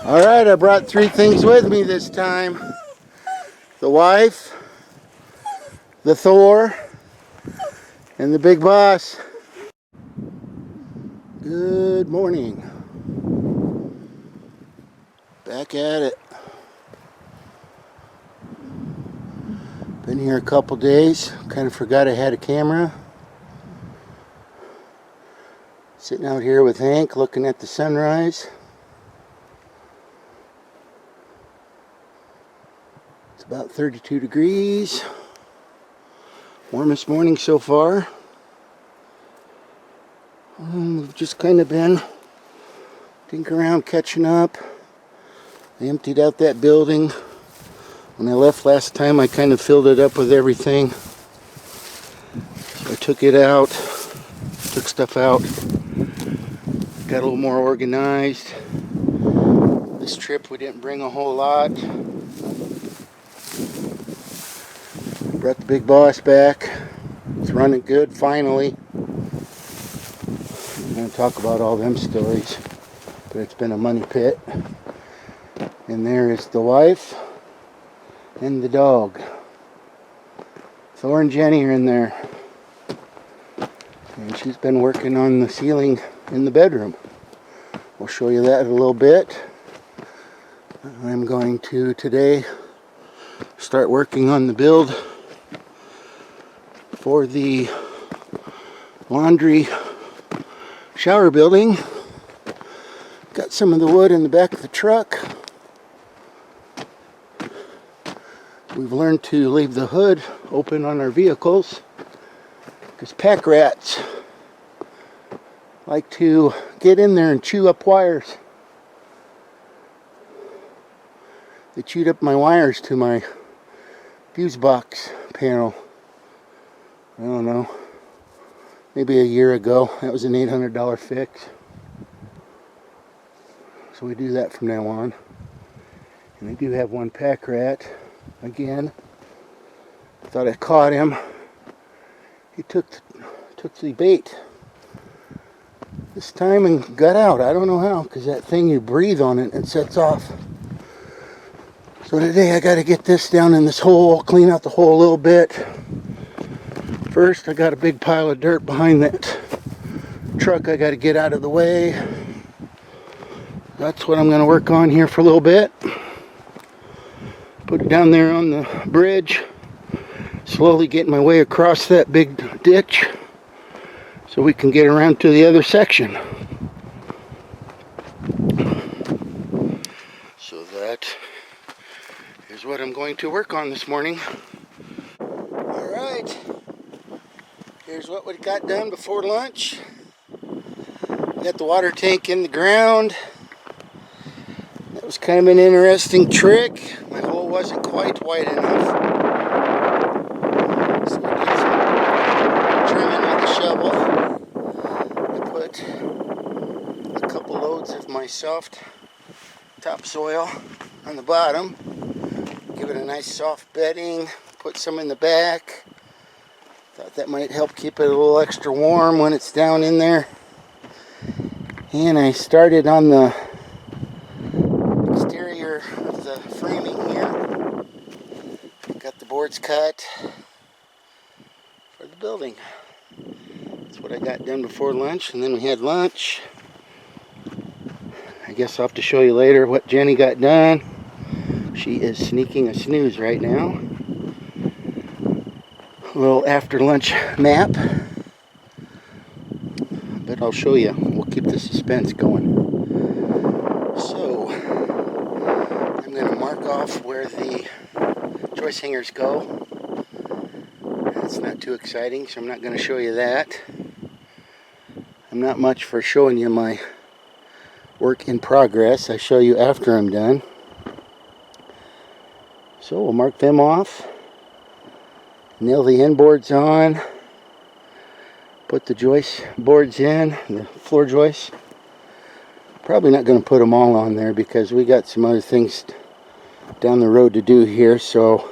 Alright, I brought 3 things with me this time. The wife, the Thor, and the big boss. Good morning. Back at it. Been here a couple days. Kind of forgot I had a camera. Sitting out here with Hank looking at the sunrise. It's about 32 degrees. Warmest morning so far. We've just kind of been tinkering around, catching up. I emptied out that building. When I left last time, I kind of filled it up with everything. So I took it out, took stuff out, got a little more organized. This trip we didn't bring a whole lot. Brought the big boss back. It's running good finally. I'm going to talk about all them stories, but it's been a money pit. And there is the wife and the dog. Thor and Jenny are in there. And she's been working on the ceiling in the bedroom. We'll show you that in a little bit. I'm going to today start working on the build for the laundry shower building. Got some of the wood in the back of the truck. We've learned to leave the hood open on our vehicles because pack rats like to get in there and chew up wires. They chewed up my wires to my fuse box panel. I don't know, maybe a year ago. That was an $800 fix. So we do that from now on. And I do have one pack rat. Again, I thought I caught him. He took the bait this time and got out. I don't know how, because that thing, you breathe on it and it sets off. So today I got to get this down in this hole, clean out the hole a little bit. First, I got a big pile of dirt behind that truck I got to get out of the way. That's what I'm going to work on here for a little bit. Put it down there on the bridge. Slowly getting my way across that big ditch so we can get around to the other section. So that is what I'm going to work on this morning. Alright, here's what we got done before lunch. Got the water tank in the ground. That was kind of an interesting trick. My hole wasn't quite wide enough. So we did some trimming with the shovel. I put a couple loads of my soft topsoil on the bottom. Give it a nice soft bedding. Put some in the back. Thought that might help keep it a little extra warm when it's down in there. And I started on the exterior of the framing here. Got the boards cut for the building. That's what I got done before lunch, and then we had lunch. I guess I'll have to show you later what Jenny got done. She is sneaking a snooze right now. A little after lunch nap. But I'll show you. We'll keep the suspense going. So, I'm going to mark off where the joist hangers go. It's not too exciting, so I'm not going to show you that. I'm not much for showing you my work in progress. I show you after I'm done. So we'll mark them off. Nail the end boards on. Put the joist boards in, the floor joists. Probably not going to put them all on there because we got some other things down the road to do here, so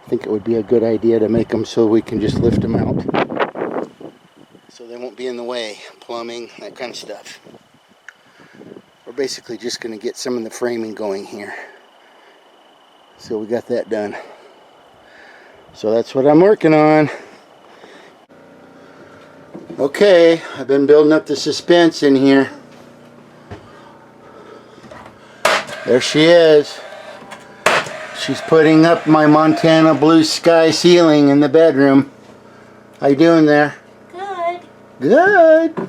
I think it would be a good idea to make them so we can just lift them out. So they won't be in the way, plumbing, that kind of stuff. We're basically just going to get some of the framing going here. So we got that done. So that's what I'm working on. Okay, I've been building up the suspense in here. There she is. She's putting up my Montana blue sky ceiling in the bedroom. How you doing there? Good. Good.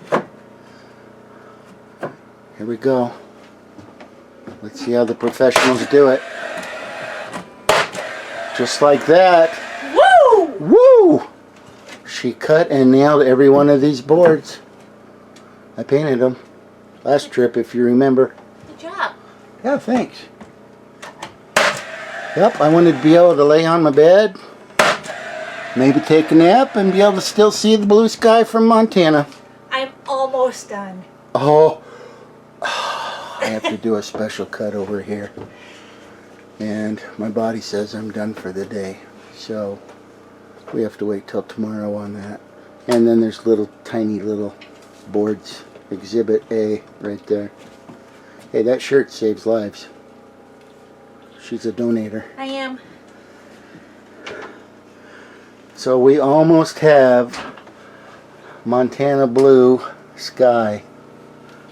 Here we go. Let's see how the professionals do it. Just like that. Woo! Woo! She cut and nailed every one of these boards. I painted them last trip, if you remember. Good job. Yeah, thanks. Yep, I wanted to be able to lay on my bed, maybe take a nap, and be able to still see the blue sky from Montana. I'm almost done. Oh, I have to do a special cut over here. And my body says I'm done for the day. So we have to wait till tomorrow on that. And then there's little tiny little boards. Exhibit A right there. Hey, that shirt saves lives. She's a donator. I am. So we almost have Montana blue sky.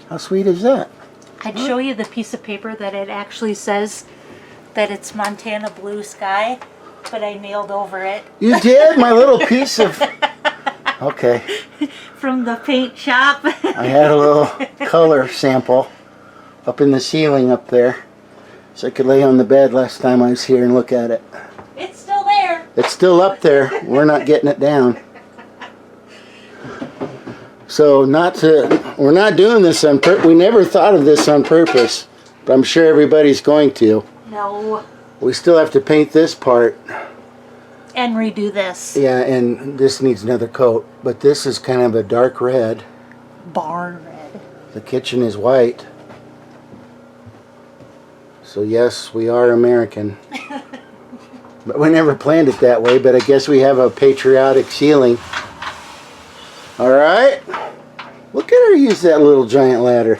How sweet is that? I'd show you the piece of paper that it actually says that it's Montana blue sky, but I nailed over it. You did? My little piece of... Okay. From the paint shop. I had a little color sample up in the ceiling up there, so I could lay on the bed last time I was here and look at it. It's still there. It's still up there. We're not getting it down. So we're not doing this on purpose. We never thought of this on purpose, but I'm sure everybody's going to. No. We still have to paint this part. And redo this. Yeah, and this needs another coat, but this is kind of a dark red. Barn red. The kitchen is white. So yes, we are American. But we never planned it that way, but I guess we have a patriotic ceiling. Alright. Look at her use that little giant ladder.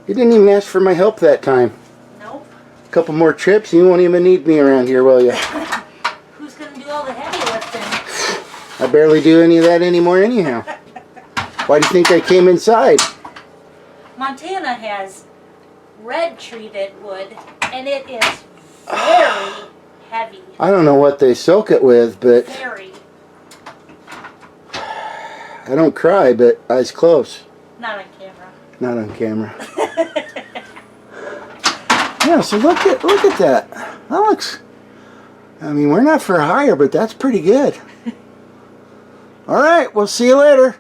You didn't even ask for my help that time. Nope. A couple more trips, you won't even need me around here, will you? Who's going to do all the heavy lifting? I barely do any of that anymore anyhow. Why do you think I came inside? Montana has red treated wood, and it is very heavy. I don't know what they soak it with, but Very. I don't cry, but eyes closed. Not on camera. Not on camera. Yeah, so look at that. That looks, I mean, we're not for hire, but that's pretty good. All right, we'll see you later.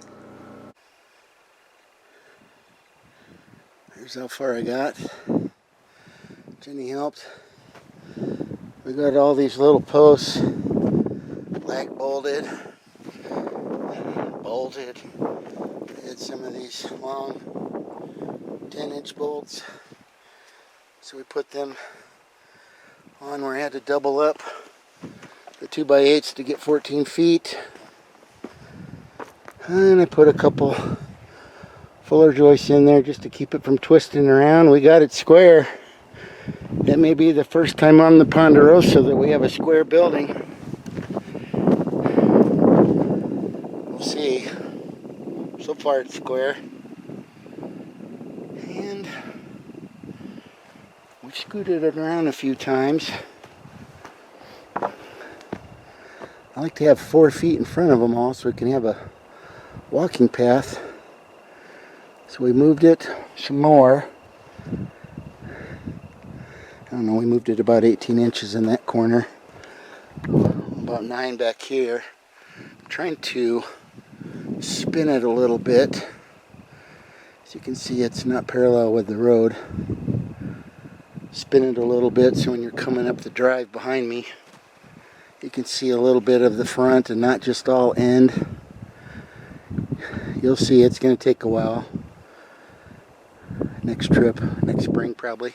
Here's how far I got. Jenny helped. We got all these little posts black bolted. I had some of these long 10-inch bolts. So we put them on where I had to double up the 2x8s to get 14 feet. And I put a couple fuller joists in there just to keep it from twisting around. We got it square. That may be the first time on the Ponderosa that we have a square building. We'll see. So far it's square. And we scooted it around a few times. I like to have 4 feet in front of them all so we can have a walking path. So we moved it some more. I don't know, we moved it about 18 inches in that corner. About 9 back here. I'm trying to spin it a little bit. As you can see, it's not parallel with the road. Spin it a little bit so when you're coming up the drive behind me, you can see a little bit of the front and not just all end. You'll see it's going to take a while. Next trip, next spring probably,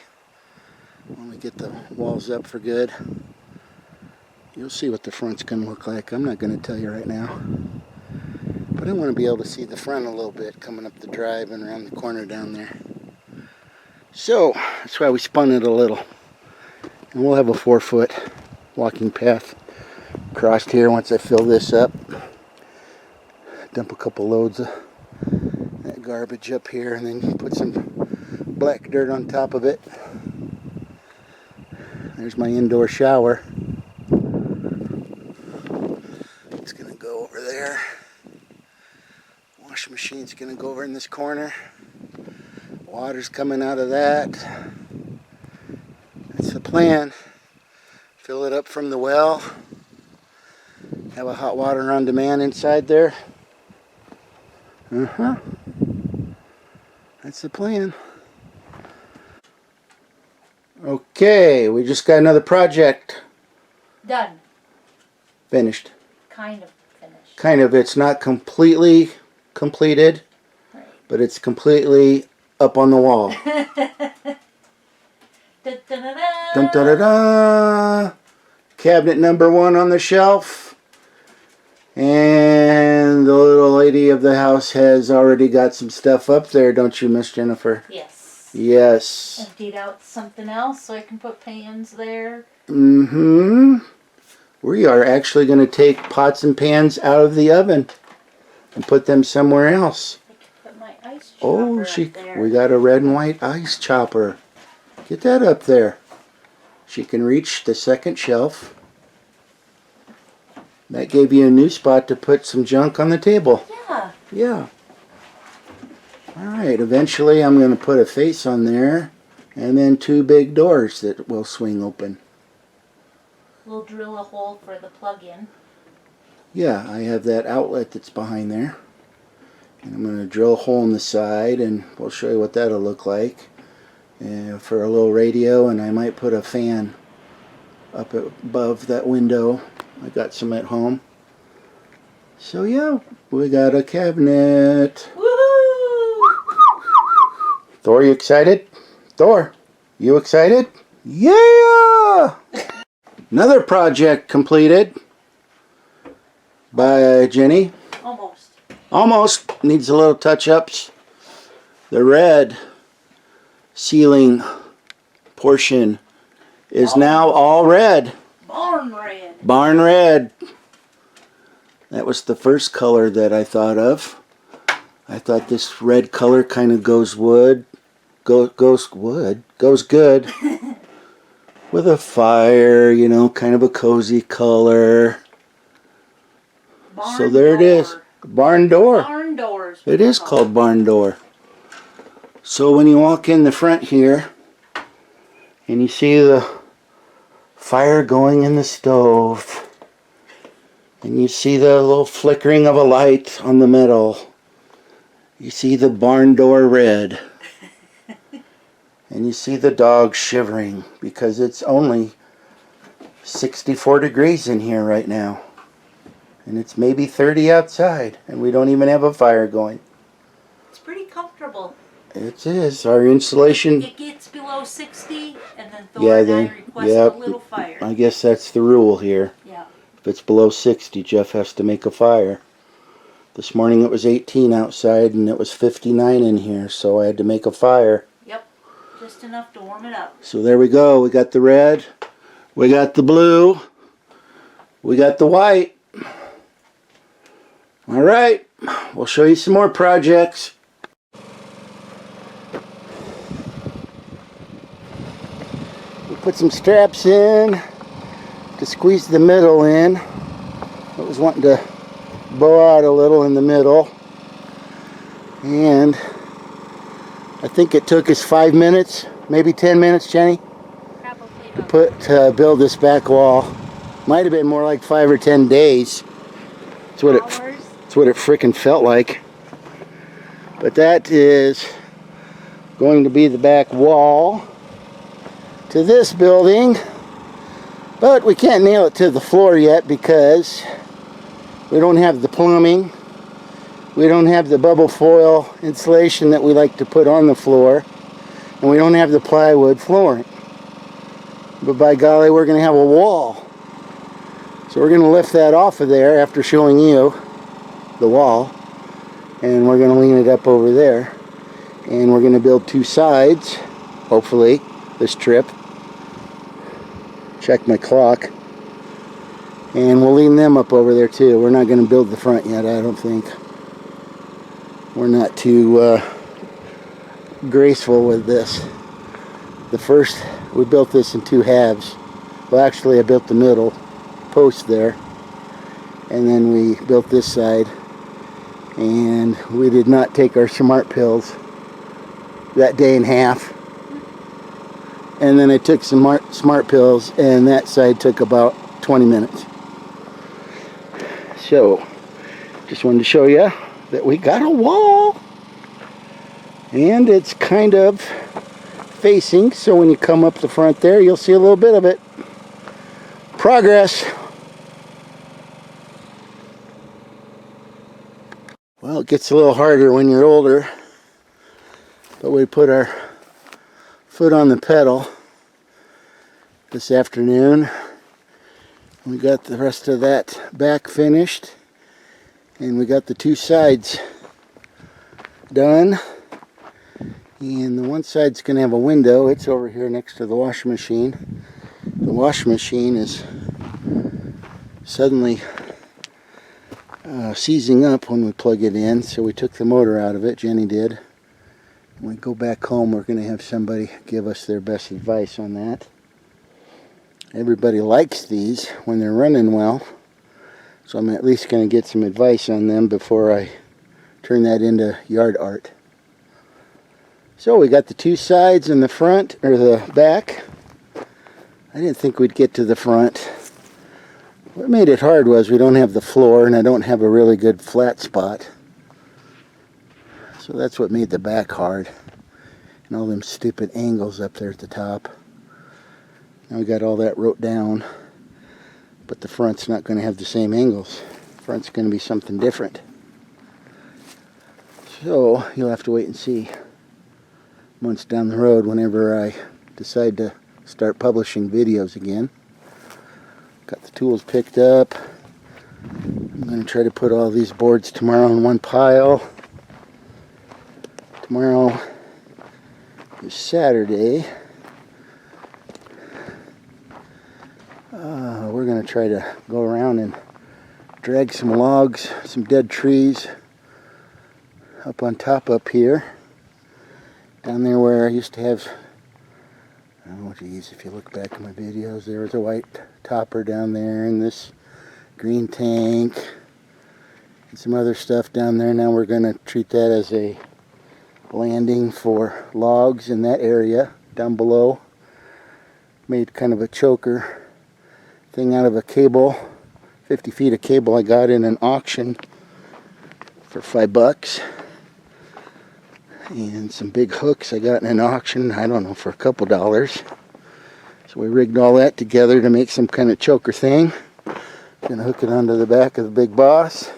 when we get the walls up for good. You'll see what the front's going to look like. I'm not going to tell you right now. But I want to be able to see the front a little bit coming up the drive and around the corner down there. So that's why we spun it a little. And we'll have a 4-foot walking path across here once I fill this up. Dump a couple loads of that garbage up here and then put some black dirt on top of it. There's my indoor shower. It's gonna go over there. Washing machine's gonna go over in this corner. Water's coming out of that. That's the plan. Fill it up from the well. Have a hot water on demand inside there. That's the plan. Okay, we just got another project Done. finished. Kind of finished. Kind of. It's not completely completed, Right. but it's completely up on the wall. Da, da, da, da. Dun, da, da, da. Cabinet number 1 on the shelf. And the little lady of the house has already got some stuff up there, don't you, Miss Jennifer? Yes. Yes. Emptied out something else so I can put pans there. Mm-hmm. We are actually going to take pots and pans out of the oven and put them somewhere else. I can put my ice chopper Oh, up there. we got a red and white ice chopper. Get that up there. She can reach the second shelf. That gave you a new spot to put some junk on the table. Yeah. Yeah. Alright, eventually I'm going to put a face on there and then 2 big doors that will swing open. We'll drill a hole for the plug-in. Yeah, I have that outlet that's behind there. And I'm going to drill a hole in the side and we'll show you what that'll look like. For a little radio, and I might put a fan up above that window. I got some at home. So yeah, we got a cabinet. Woohoo! Thor, you excited? Thor, you excited? Yeah! Another project completed by Jenny. Almost. Almost. Needs a little touch-ups. The red ceiling portion is now all red. Barn red. Barn red. That was the first color that I thought of. I thought this red color kind of goes good with a fire, you know, kind of a cozy color. Barn So there it is. Barn door. Barn doors. It is called barn door. So when you walk in the front here and you see the fire going in the stove and you see the little flickering of a light on the middle, you see the barn door red and you see the dog shivering because it's only 64 degrees in here right now and it's maybe 30 outside and we don't even have a fire going. It's pretty comfortable. It is. Our insulation. It gets below 60 and then Thor Yeah, and I then, request yep. a little fire. I guess that's the rule here. Yeah. If it's below 60, Jeff has to make a fire. This morning it was 18 outside and it was 59 in here, so I had to make a fire. Yep. Just enough to warm it up. So there we go. We got the red, we got the blue, we got the white. Alright, we'll show you some more projects. We put some straps in to squeeze the middle in. I was wanting to bow out a little in the middle. And I think it took us 5 minutes, maybe 10 minutes, Jenny, Probably about build this back wall. Might have been more like 5 or 10 days. That's what hours. That's what it frickin' felt like. But that is going to be the back wall to this building. But we can't nail it to the floor yet because we don't have the plumbing. We don't have the bubble foil insulation that we like to put on the floor. And we don't have the plywood flooring. But by golly, we're going to have a wall. So we're going to lift that off of there after showing you the wall. And we're going to lean it up over there. And we're going to build 2 sides hopefully, this trip. Check my clock. And we'll leave them up over there too. We're not going to build the front yet, I don't think. We're not too graceful with this. We built this in 2 halves. Well, actually I built the middle post there. And then we built this side. And we did not take our smart pills that day and half. And then I took some smart pills, and that side took about 20 minutes. So, just wanted to show you that we got a wall. And it's kind of facing, so when you come up the front there, you'll see a little bit of it. Progress. Well, it gets a little harder when you're older, but we put our foot on the pedal this afternoon. We got the rest of that back finished, and we got the 2 sides done. And the one side's going to have a window. It's over here next to the washing machine. The washing machine is suddenly seizing up when we plug it in, so we took the motor out of it. Jenny did. When we go back home, we're going to have somebody give us their best advice on that. Everybody likes these when they're running well, so I'm at least going to get some advice on them before I turn that into yard art. So we got the 2 sides in the front, or the back. I didn't think we'd get to the front. What made it hard was we don't have the floor, and I don't have a really good flat spot. So that's what made the back hard. And all them stupid angles up there at the top. Now we got all that wrote down. But the front's not going to have the same angles. The front's going to be something different. So you'll have to wait and see months down the road whenever I decide to start publishing videos again. Got the tools picked up. I'm going to try to put all these boards tomorrow in one pile. Tomorrow is Saturday. We're going to try to go around and drag some logs, some dead trees up on top up here. Down there where I used to have, oh geez, if you look back at my videos, there was a white topper down there, and this green tank, and some other stuff down there. Now we're going to treat that as a landing for logs in that area down below. Made kind of a choker thing out of a cable, 50 feet of cable I got in an auction for $5. And some big hooks I got in an auction, I don't know, for a couple dollars. So we rigged all that together to make some kind of choker thing. Gonna hook it onto the back of the Big Boss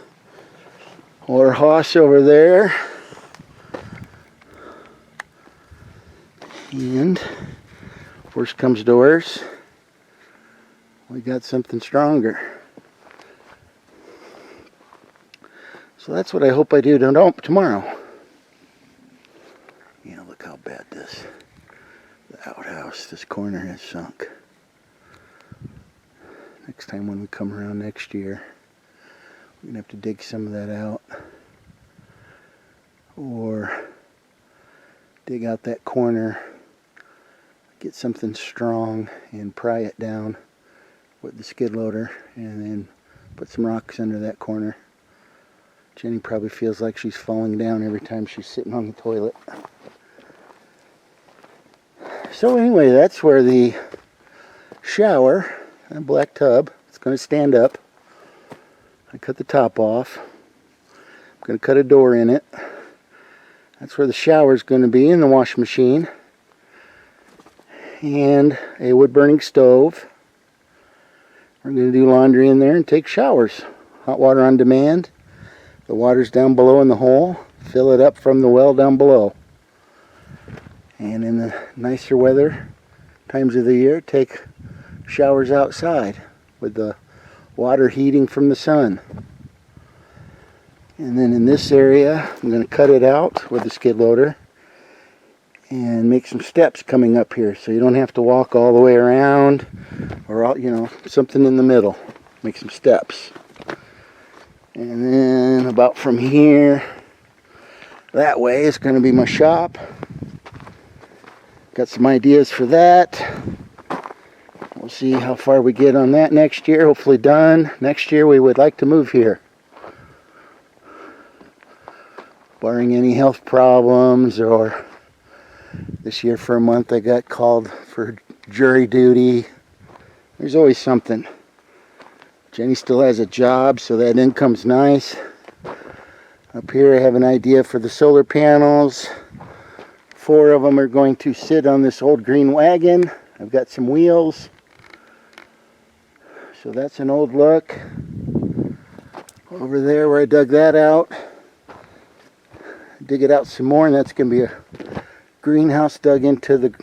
or Hoss over there. And worst comes to worst, we got something stronger. So that's what I hope I do tomorrow. You know, look how bad the outhouse, this corner has sunk. Next time when we come around next year, we're gonna have to dig some of that out, or dig out that corner, get something strong and pry it down with the skid loader, and then put some rocks under that corner. Jenny probably feels like she's falling down every time she's sitting on the toilet. So anyway, that's where the shower and black tub, it's going to stand up. I cut the top off. I'm going to cut a door in it. That's where the shower is going to be, in the washing machine. And a wood burning stove. We're going to do laundry in there and take showers. Hot water on demand. The water's down below in the hole. Fill it up from the well down below. And in the nicer weather times of the year, take showers outside with the water heating from the sun. And then in this area, I'm going to cut it out with the skid loader and make some steps coming up here so you don't have to walk all the way around, or all, you know, something in the middle. Make some steps. And then about from here that way is going to be my shop. Got some ideas for that. We'll see how far we get on that next year. Hopefully done. Next year we would like to move here, barring any health problems, or this year for a month I got called for jury duty. There's always something. Jenny still has a job, so that income's nice. Up here I have an idea for the solar panels. 4 of them are going to sit on this old green wagon. I've got some wheels. So that's an old look. Over there where I dug that out, dig it out some more, and that's going to be a greenhouse dug into the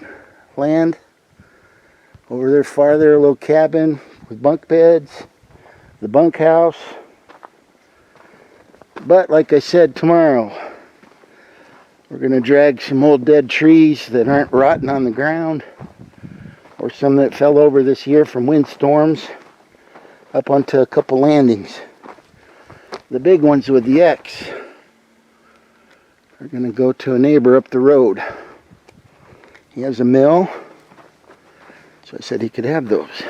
land. Over there farther, a little cabin with bunk beds, the bunkhouse. But like I said, tomorrow we're going to drag some old dead trees that aren't rotting on the ground, or some that fell over this year from windstorms, up onto a couple landings. The big ones with the X are going to go to a neighbor up the road. He has a mill, so I said he could have those.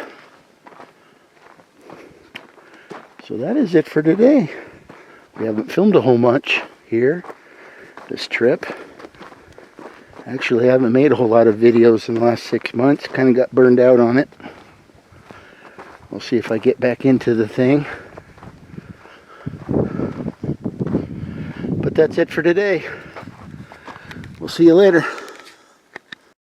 So that is it for today. We haven't filmed a whole much here this trip. Actually, I haven't made a whole lot of videos in the last 6 months. Kind of got burned out on it. We'll see if I get back into the thing. But that's it for today. We'll see you later.